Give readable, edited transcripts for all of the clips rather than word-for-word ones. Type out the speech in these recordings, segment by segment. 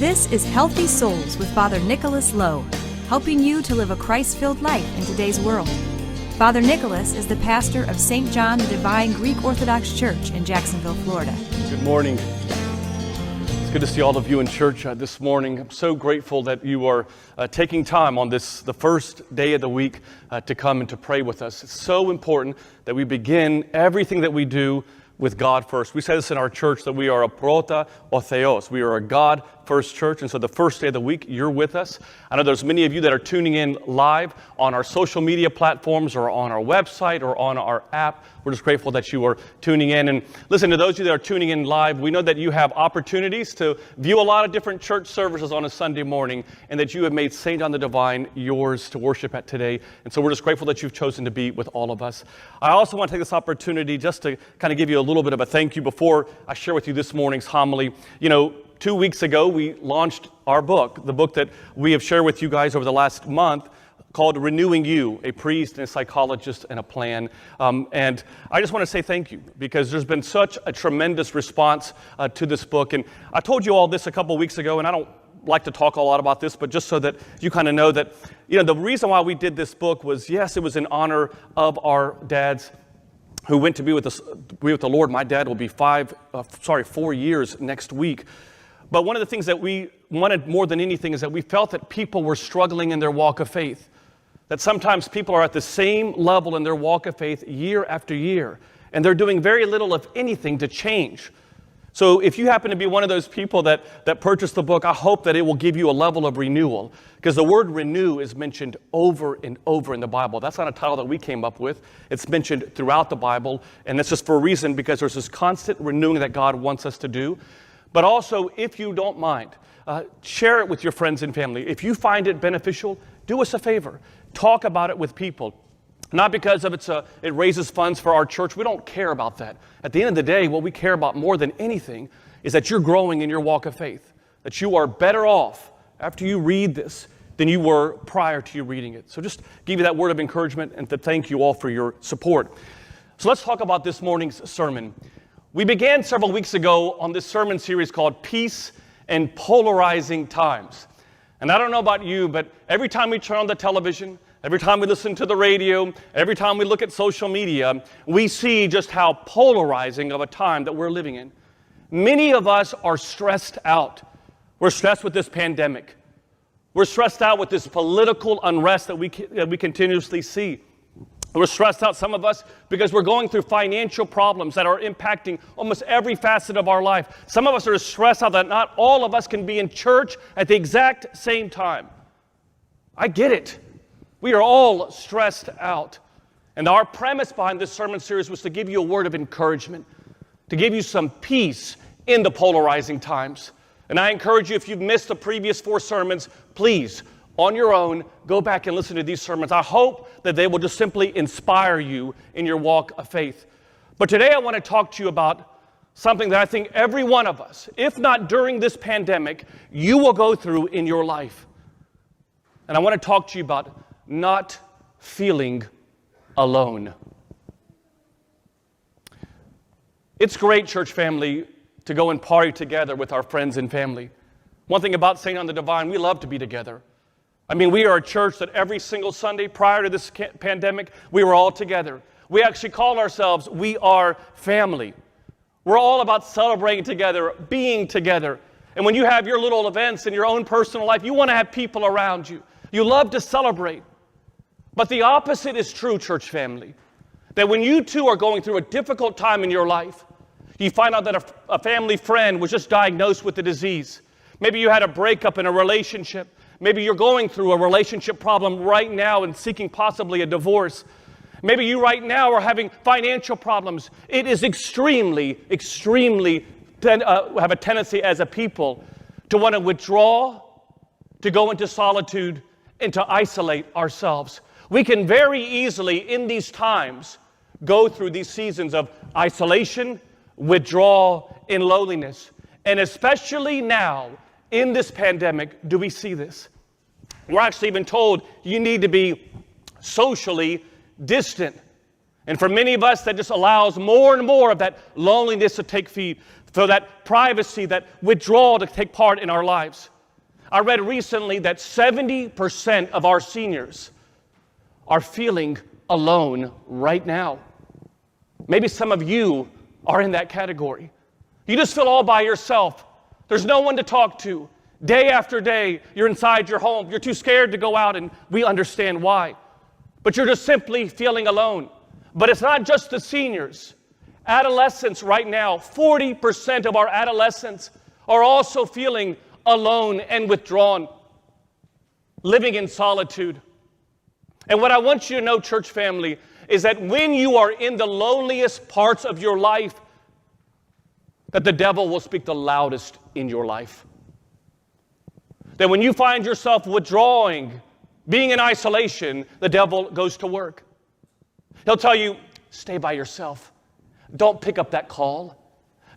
This is Healthy Souls with Father Nicholas Lowe, helping you to live a Christ-filled life in today's world. Father Nicholas is the pastor of St. John the Divine Greek Orthodox Church in Jacksonville, Florida. Good morning. It's good to see all of you in church this morning. I'm so grateful that you are taking time on the first day of the week to come and to pray with us. It's so important that we begin everything that we do with God first. We say this in our church, that we are a prota o theos. We are a God first church, and so the first day of the week, you're with us. I know there's many of you that are tuning in live on our social media platforms or on our website or on our app. We're just grateful that you are tuning in. And listen, to those of you that are tuning in live, we know that you have opportunities to view a lot of different church services on a Sunday morning, and that you have made St. John the Divine yours to worship at today. And so we're just grateful that you've chosen to be with all of us. I also want to take this opportunity just to kind of give you a little bit of a thank you before I share with you this morning's homily. 2 weeks ago, we launched our book, the book that we have shared with you guys over the last month, called Renewing You, a priest and a psychologist and a plan. And I just want to say thank you, because there's been such a tremendous response to this book. And I told you all this a couple weeks ago, and I don't like to talk a lot about this, but just so that you kind of know that, the reason why we did this book was, yes, it was in honor of our dads who went to be with the Lord. My dad will be 4 years next week. But one of the things that we wanted more than anything is that we felt that people were struggling in their walk of faith. That sometimes people are at the same level in their walk of faith year after year, and they're doing very little, if anything, to change. So if you happen to be one of those people that purchased the book, I hope that it will give you a level of renewal, because the word renew is mentioned over and over in the Bible. That's not a title that we came up with. It's mentioned throughout the Bible, and that's just for a reason, because there's this constant renewing that God wants us to do. But also, if you don't mind, share it with your friends and family. If you find it beneficial, do us a favor. Talk about it with people. Not because of it raises funds for our church. We don't care about that. At the end of the day, what we care about more than anything is that you're growing in your walk of faith. That you are better off after you read this than you were prior to you reading it. So just give you that word of encouragement, and to thank you all for your support. So let's talk about this morning's sermon. We began several weeks ago on this sermon series called Peace and Polarizing Times. And I don't know about you, but every time we turn on the television, every time we listen to the radio, every time we look at social media, we see just how polarizing of a time that we're living in. Many of us are stressed out. We're stressed with this pandemic. We're stressed out with this political unrest that we continuously see. We're stressed out, some of us, because we're going through financial problems that are impacting almost every facet of our life. Some of us are stressed out that not all of us can be in church at the exact same time. I get it. We are all stressed out. And our premise behind this sermon series was to give you a word of encouragement, to give you some peace in the polarizing times. And I encourage you, if you've missed the previous 4 sermons, please, on your own, go back and listen to these sermons. I hope that they will just simply inspire you in your walk of faith. But today I want to talk to you about something that I think every one of us, if not during this pandemic, you will go through in your life. And I want to talk to you about not feeling alone. It's great, church family, to go and party together with our friends and family. One thing about St. John the Divine, we love to be together. I mean, we are a church that every single Sunday prior to this pandemic, we were all together. We actually call ourselves, we are family. We're all about celebrating together, being together. And when you have your little events in your own personal life, you want to have people around you. You love to celebrate. But the opposite is true, church family. That when you too are going through a difficult time in your life, you find out that a family friend was just diagnosed with the disease. Maybe you had a breakup in a relationship. Maybe you're going through a relationship problem right now and seeking possibly a divorce. Maybe you right now are having financial problems. It is extremely have a tendency as a people to want to withdraw, to go into solitude, and to isolate ourselves. We can very easily in these times go through these seasons of isolation, withdrawal, and loneliness. And especially now, in this pandemic, do we see this? We're actually even told you need to be socially distant. And for many of us, that just allows more and more of that loneliness to take for that privacy, that withdrawal to take part in our lives. I read recently that 70% of our seniors are feeling alone right now. Maybe some of you are in that category. You just feel all by yourself. There's no one to talk to. Day after day, you're inside your home. You're too scared to go out, and we understand why. But you're just simply feeling alone. But it's not just the seniors. Adolescents right now, 40% of our adolescents are also feeling alone and withdrawn, living in solitude. And what I want you to know, church family, is that when you are in the loneliest parts of your life, that the devil will speak the loudest in your life. That when you find yourself withdrawing, being in isolation, the devil goes to work. He'll tell you, stay by yourself. Don't pick up that call.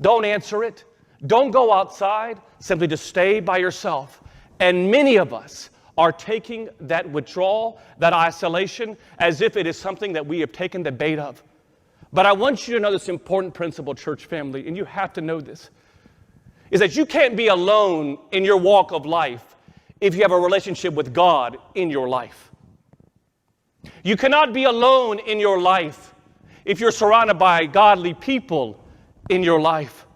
Don't answer it. Don't go outside. Simply just stay by yourself. And many of us are taking that withdrawal, that isolation, as if it is something that we have taken the bait of. But I want you to know this important principle, church family, and you have to know this, is that you can't be alone in your walk of life if you have a relationship with God in your life. You cannot be alone in your life if you're surrounded by godly people in your life.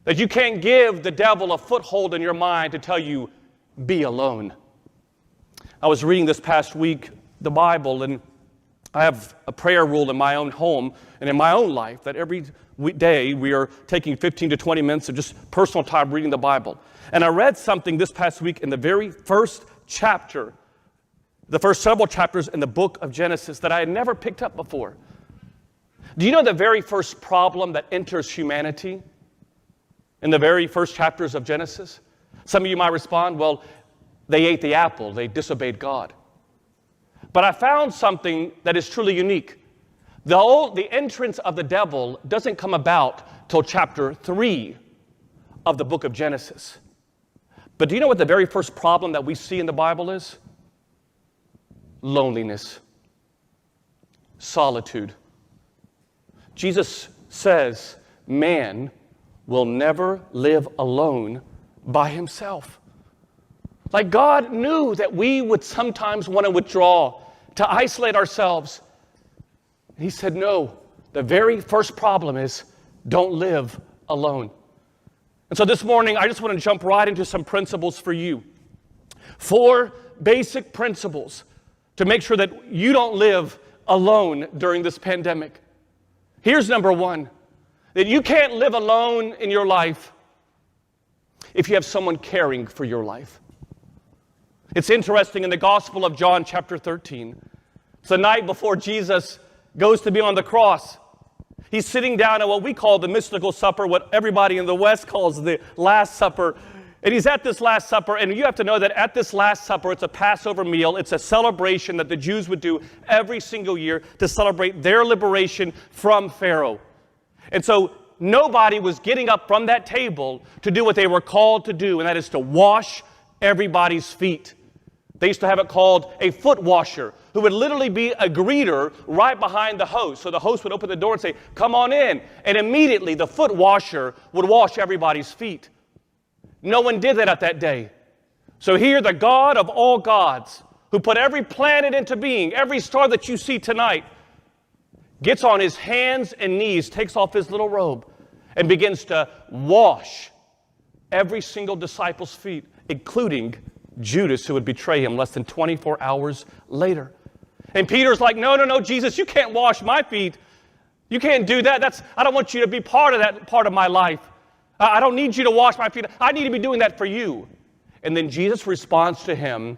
That you can't give the devil a foothold in your mind to tell you, be alone. I was reading this past week the Bible, and I have a prayer rule in my own home and in my own life that every day we are taking 15 to 20 minutes of just personal time reading the Bible. And I read something this past week in the very first chapter, the first several chapters in the book of Genesis that I had never picked up before. Do you know the very first problem that enters humanity in the very first chapters of Genesis? Some of you might respond, well, they ate the apple, they disobeyed God. But I found something that is truly unique. The entrance of the devil doesn't come about till chapter 3 of the book of Genesis. But do you know what the very first problem that we see in the Bible is? Loneliness. Solitude. Jesus says, man will never live alone by himself. Like God knew that we would sometimes want to withdraw, to isolate ourselves. And he said, no, the very first problem is don't live alone. And so this morning, I just want to jump right into some principles for you. 4 basic principles to make sure that you don't live alone during this pandemic. Here's number 1, that you can't live alone in your life if you have someone caring for your life. It's interesting in the Gospel of John chapter 13. It's the night before Jesus goes to be on the cross. He's sitting down at what we call the mystical supper, what everybody in the West calls the Last Supper. And he's at this Last Supper, and you have to know that at this Last Supper, it's a Passover meal. It's a celebration that the Jews would do every single year to celebrate their liberation from Pharaoh. And so nobody was getting up from that table to do what they were called to do, and that is to wash everybody's feet. They used to have it called a foot washer, who would literally be a greeter right behind the host. So the host would open the door and say, come on in. And immediately the foot washer would wash everybody's feet. No one did that at that day. So here the God of all gods, who put every planet into being, every star that you see tonight, gets on his hands and knees, takes off his little robe, and begins to wash every single disciple's feet, including Judas, who would betray him less than 24 hours later. And Peter's like, no, Jesus, you can't wash my feet. You can't do that. I don't want you to be part of that part of my life. I don't need you to wash my feet. I need to be doing that for you. And then Jesus responds to him,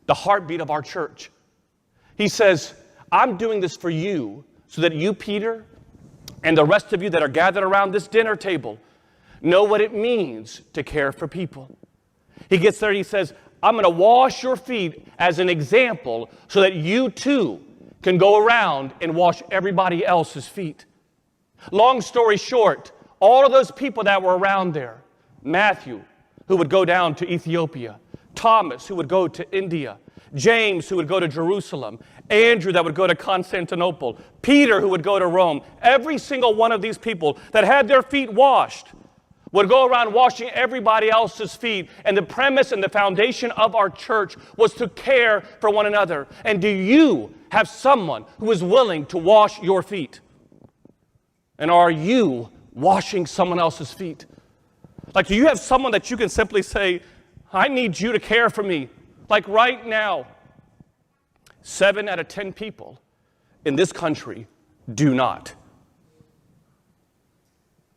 the heartbeat of our church. He says, I'm doing this for you so that you, Peter, and the rest of you that are gathered around this dinner table know what it means to care for people. He gets there and he says, I'm going to wash your feet as an example so that you too can go around and wash everybody else's feet. Long story short, all of those people that were around there, Matthew, who would go down to Ethiopia, Thomas, who would go to India, James, who would go to Jerusalem, Andrew, that would go to Constantinople, Peter, who would go to Rome, every single one of these people that had their feet washed would go around washing everybody else's feet. And the premise and the foundation of our church was to care for one another. And do you have someone who is willing to wash your feet? And are you washing someone else's feet? Like, do you have someone that you can simply say, I need you to care for me? Like right now, 7 out of 10 people in this country do not.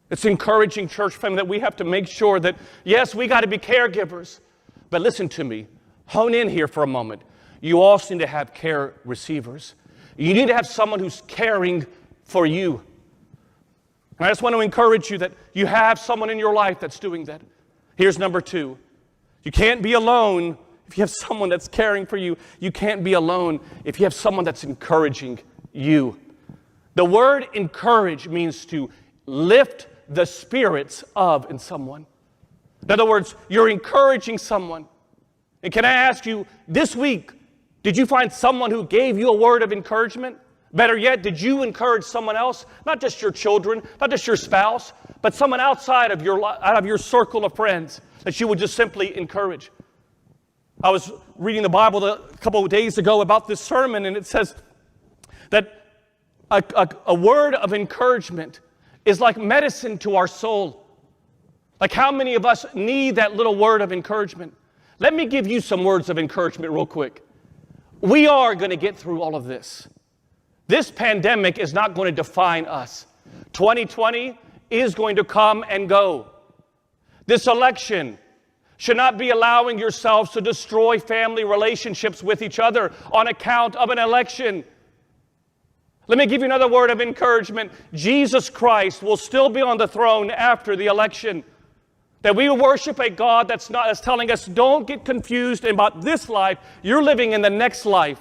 It's encouraging, church family, that we have to make sure that, yes, we got to be caregivers. But listen to me. Hone in here for a moment. You also need to have care receivers. You need to have someone who's caring for you. And I just want to encourage you that you have someone in your life that's doing that. Here's number 2. You can't be alone if you have someone that's caring for you. You can't be alone if you have someone that's encouraging you. The word encourage means to lift the spirits of in someone. In other words, you're encouraging someone. And can I ask you, this week, did you find someone who gave you a word of encouragement? Better yet, did you encourage someone else? Not just your children, not just your spouse, but someone outside of your circle of friends that you would just simply encourage. I was reading the Bible a couple of days ago about this sermon, and it says that a word of encouragement is like medicine to our soul. Like, how many of us need that little word of encouragement? Let me give you some words of encouragement real quick. We are going to get through all of this. This pandemic is not going to define us. 2020 is going to come and go. This election should not be allowing yourselves to destroy family relationships with each other on account of an election. Let me give you another word of encouragement. Jesus Christ will still be on the throne after the election. That we worship a God that's telling us, don't get confused about this life. You're living in the next life.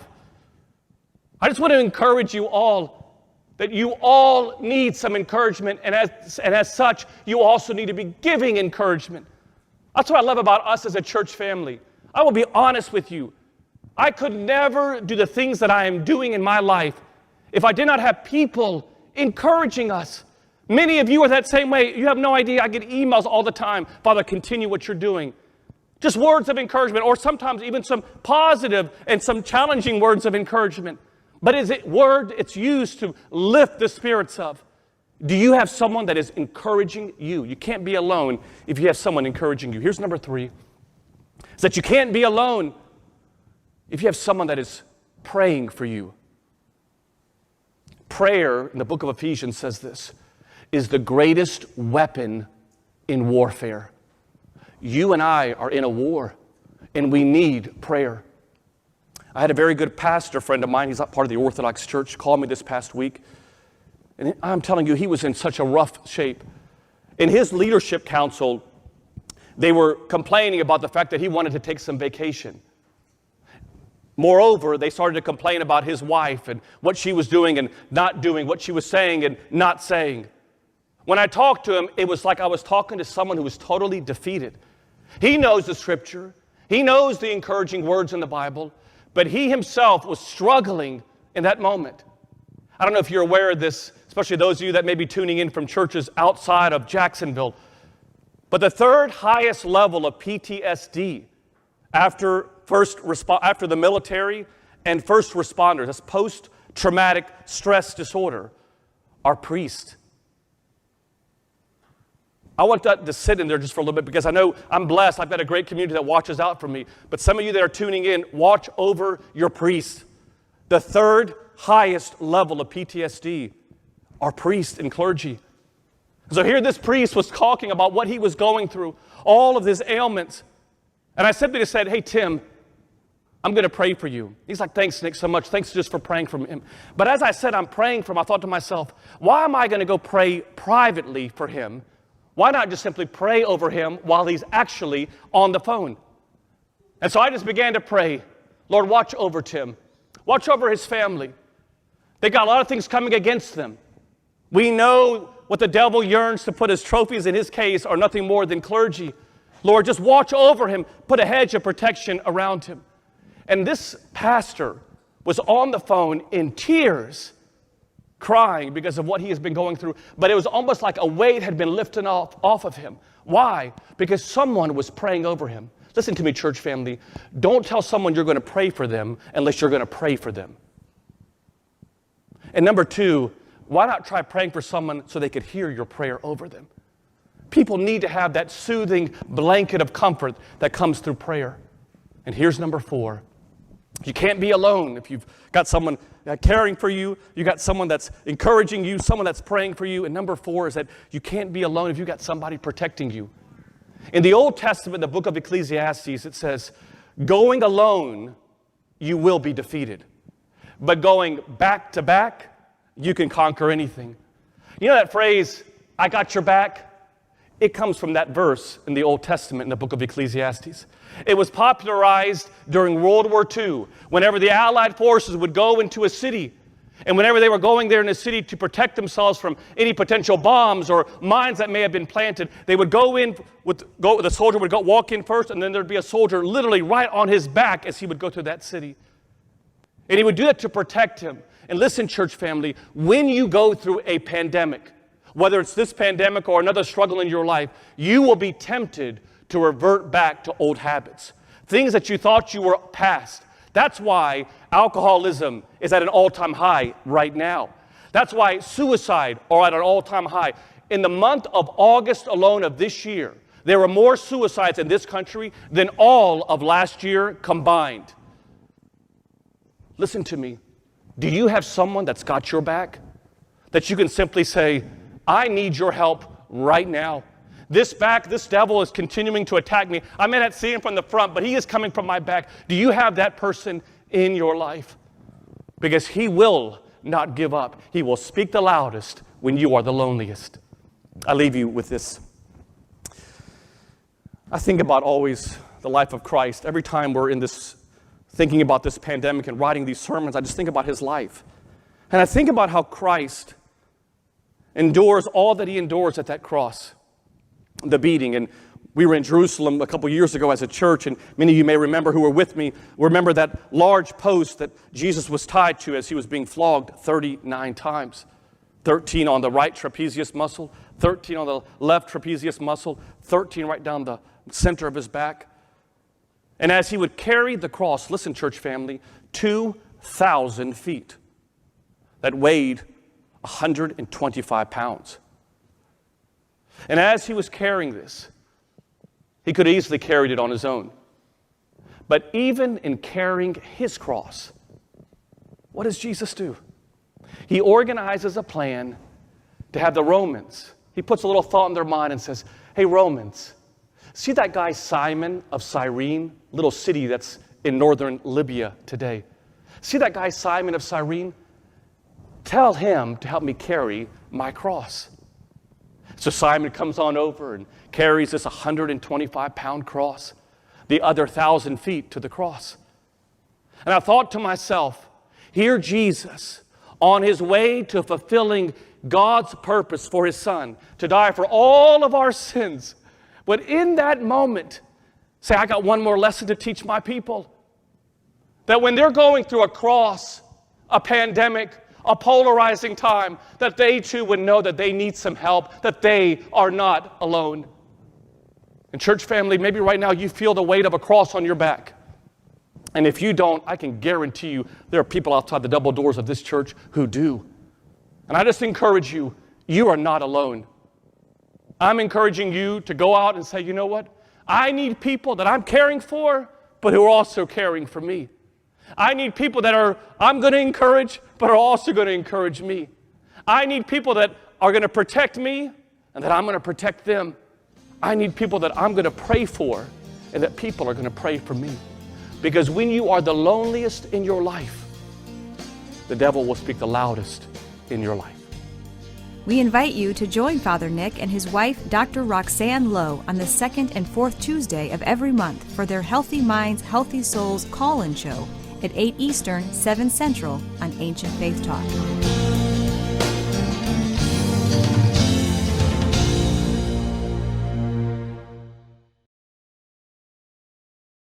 I just want to encourage you all that you all need some encouragement, and as such, you also need to be giving encouragement. That's what I love about us as a church family. I will be honest with you. I could never do the things that I am doing in my life if I did not have people encouraging us. Many of you are that same way. You have no idea. I get emails all the time. Father, continue what you're doing. Just words of encouragement, or sometimes even some positive and some challenging words of encouragement. But is it word it's used to lift the spirits of? Do you have someone that is encouraging you? You can't be alone if you have someone encouraging you. Here's number 3. Is that you can't be alone if you have someone that is praying for you. Prayer, in the book of Ephesians says this, is the greatest weapon in warfare. You and I are in a war, and we need prayer. I had a very good pastor friend of mine, he's not part of the Orthodox Church, call me this past week. And I'm telling you, he was in such a rough shape. In his leadership council, they were complaining about the fact that he wanted to take some vacation. Moreover, they started to complain about his wife and what she was doing and not doing, what she was saying and not saying. When I talked to him, it was like I was talking to someone who was totally defeated. He knows the scripture. He knows the encouraging words in the Bible, but he himself was struggling in that moment. I don't know if you're aware of this, especially those of you that may be tuning in from churches outside of Jacksonville, but the third highest level of PTSD after the military and first responders, that's post-traumatic stress disorder, are priests. I want that to sit in there just for a little bit because I know I'm blessed. I've got a great community that watches out for me. But some of you that are tuning in, watch over your priests. The third highest level of PTSD are priests and clergy. So here this priest was talking about what he was going through, all of his ailments. And I simply just said, hey, Tim, I'm going to pray for you. He's like, thanks, Nick, so much. Thanks just for praying for him. But as I said, I'm praying for him, I thought to myself, why am I going to go pray privately for him? Why not just simply pray over him while he's actually on the phone? And so I just began to pray, Lord, watch over Tim. Watch over his family. They got a lot of things coming against them. We know what the devil yearns to put as trophies in his case are nothing more than clergy. Lord, just watch over him. Put a hedge of protection around him. And this pastor was on the phone in tears. crying because of what he has been going through. But it was almost like a weight had been lifted off of him. Why? Because someone was praying over him. Listen to me, church family. Don't tell someone you're going to pray for them unless you're going to pray for them. And number two, why not try praying for someone so they could hear your prayer over them? People need to have that soothing blanket of comfort that comes through prayer. And here's number four. You can't be alone if you've got someone caring for you, you got someone that's encouraging you, someone that's praying for you. And number four is that you can't be alone if you've got somebody protecting you. In the Old Testament, the book of Ecclesiastes, it says, going alone, you will be defeated. But going back to back, you can conquer anything. You know that phrase, I got your back? It comes from that verse in the Old Testament in the book of Ecclesiastes. It was popularized during World War II, whenever the Allied forces would go into a city. And whenever they were going there in a city to protect themselves from any potential bombs or mines that may have been planted, they would the soldier would walk in first, and then there'd be a soldier literally right on his back as he would go through that city. And he would do that to protect him. And listen, church family, when you go through a pandemic, whether it's this pandemic or another struggle in your life, you will be tempted to revert back to old habits, things that you thought you were past. That's why alcoholism is at an all-time high right now. That's why suicide are at an all-time high. In the month of August alone of this year, there were more suicides in this country than all of last year combined. Listen to me. Do you have someone that's got your back? That you can simply say, I need your help right now. This devil is continuing to attack me. I may not see him from the front, but he is coming from my back. Do you have that person in your life? Because he will not give up. He will speak the loudest when you are the loneliest. I leave you with this. I think about always the life of Christ. Every time we're in this, thinking about this pandemic and writing these sermons, I just think about his life. And I think about how Christ endures all that he endures at that cross. The beating. And we were in Jerusalem a couple years ago as a church, and many of you may remember who were with me, remember that large post that Jesus was tied to as he was being flogged 39 times. 13 on the right trapezius muscle, 13 on the left trapezius muscle, 13 right down the center of his back. And as he would carry the cross, listen, church family, 2,000 feet that weighed 125 pounds. And as he was carrying this, he could easily carried it on his own. But even in carrying his cross, what does Jesus do? He organizes a plan to have the Romans. He puts a little thought in their mind and says, hey, Romans, see that guy Simon of Cyrene, little city that's in northern Libya today. See that guy Simon of Cyrene? Tell him to help me carry my cross. So Simon comes on over and carries this 125-pound cross, the other 1,000 feet to the cross. And I thought to myself, here Jesus, on his way to fulfilling God's purpose for his son, to die for all of our sins, but in that moment, say, I got one more lesson to teach my people. That when they're going through a cross, a pandemic, a polarizing time, that they too would know that they need some help, that they are not alone. And church family, maybe right now you feel the weight of a cross on your back. And if you don't, I can guarantee you there are people outside the double doors of this church who do. And I just encourage you, you are not alone. I'm encouraging you to go out and say, you know what? I need people that I'm caring for, but who are also caring for me. I need people that I'm going to encourage, but are also going to encourage me. I need people that are going to protect me and that I'm going to protect them. I need people that I'm going to pray for and that people are going to pray for me. Because when you are the loneliest in your life, the devil will speak the loudest in your life. We invite you to join Father Nick and his wife, Dr. Roxanne Lowe, on the second and fourth Tuesday of every month for their Healthy Minds, Healthy Souls call-in show at 8 Eastern, 7 Central on Ancient Faith Talk.